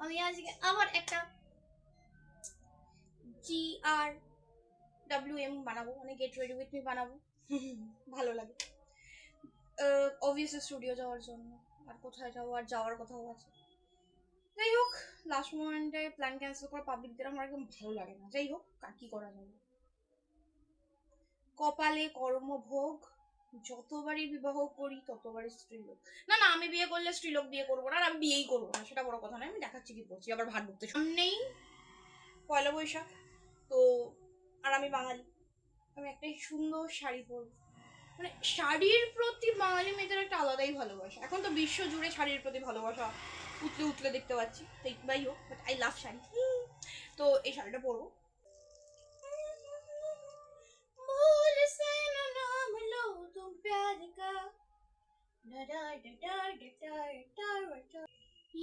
আমি আজকে আবার একটা GRWM বানাবো, মানে গেট রেডি উইথ মি বানাবো। ভালো লাগে অবভিয়াসলি স্টুডিও যাওয়ার জন্য। আর কোথায় যাবো, আর যাওয়ার কথাও আছে। যাই হোক, লাস্ট মোমেন্টে প্ল্যান ক্যান্সেল করে পাবলিকদের আমার একদম ভালো লাগে না। যাই হোক, কার কি করা যাবে। কপালে কর্মভোগ, যতবারই বিবাহ করি ততবারই স্ত্রীলোক। না না, আমি বিয়ে করলে স্ত্রীলোক বিয়ে করবো না, আর আমি বিয়েই করবো না, সেটা বড় কথা নয়। আমি দেখাচ্ছি কি করছি, আবার ভাত ঢুকতে সামনেই পয়লা বৈশাখ তো। আর আমি বাঙালি, আমি একটাই সুন্দর শাড়ি পরবো। মানে শাড়ির প্রতি বাঙালি মেয়েদের একটা আলাদাই ভালোবাসা। এখন তো বিশ্ব জুড়ে শাড়ির প্রতি ভালোবাসা উতলে উতলে দেখতে পাচ্ছি। তাই হোক, বাট আই লাভ শাড়ি। তো এই শাড়িটা পরবো।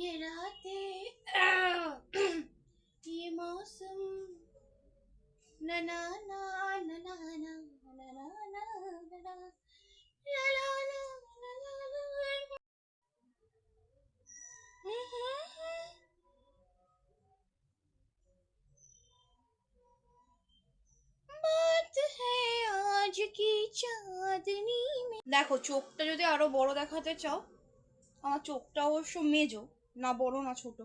ये रातें ये मौसम ना ना ना ना ना ना ना ना ना ना দেখো, চোখটা যদি আরো বড় দেখাতে চাও, আমার চোখটা অবশ্য মেজো, না বড় না ছোট,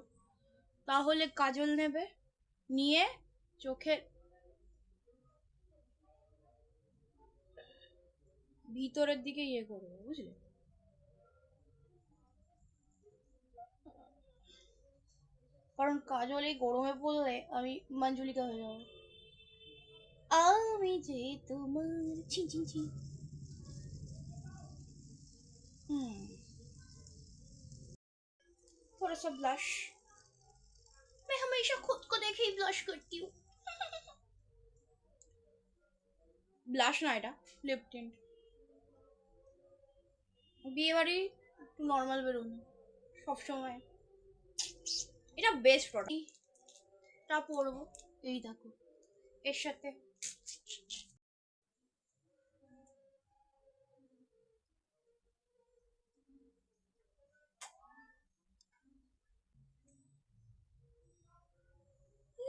তাহলে কাজল নেবে, নিয়ে চোখে ভিতরের দিকে ইয়ে করবে, বুঝলে? কারণ কাজল এই গরমে পড়লে আমি মঞ্জুলিকা হয়ে যাবো। আমি যে তোমার ছি ছি ছি। थोड़ा सा ब्लश, मैं हमेशा खुद को देखे ही ब्लश करती हूँ। ব্লাশ না, এটা লিপ টিন্ট। বিয়ে বাড়ি একটু নর্মাল বেরোনো সবসময়, এটা বেস্ট প্রোডাক্ট। টা পরবো, এই দেখো এর সাথে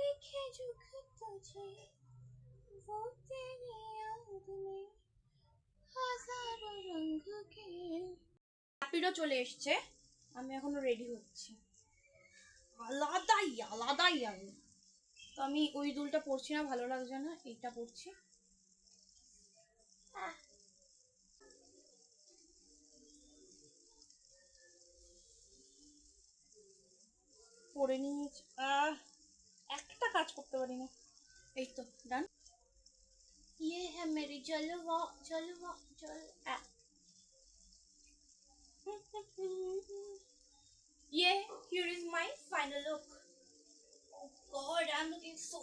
लिखे जो खत तुझे वो तेरी याद में হাজারো রঙ কে। হ্যাপিডো চলে এসছে, আমি এখনো রেডি হচ্ছি। আলাদাই আমি। তো আমি ওই দুলটা পরছি না, ভালো লাগছে না, এইটা পরছি। পরে নিয়েছি, একটা কাজ করতে পারি না। এই তো ডান। ये है मेरी जलवा जलवा जल ये here is my final look. Oh god, I'm looking so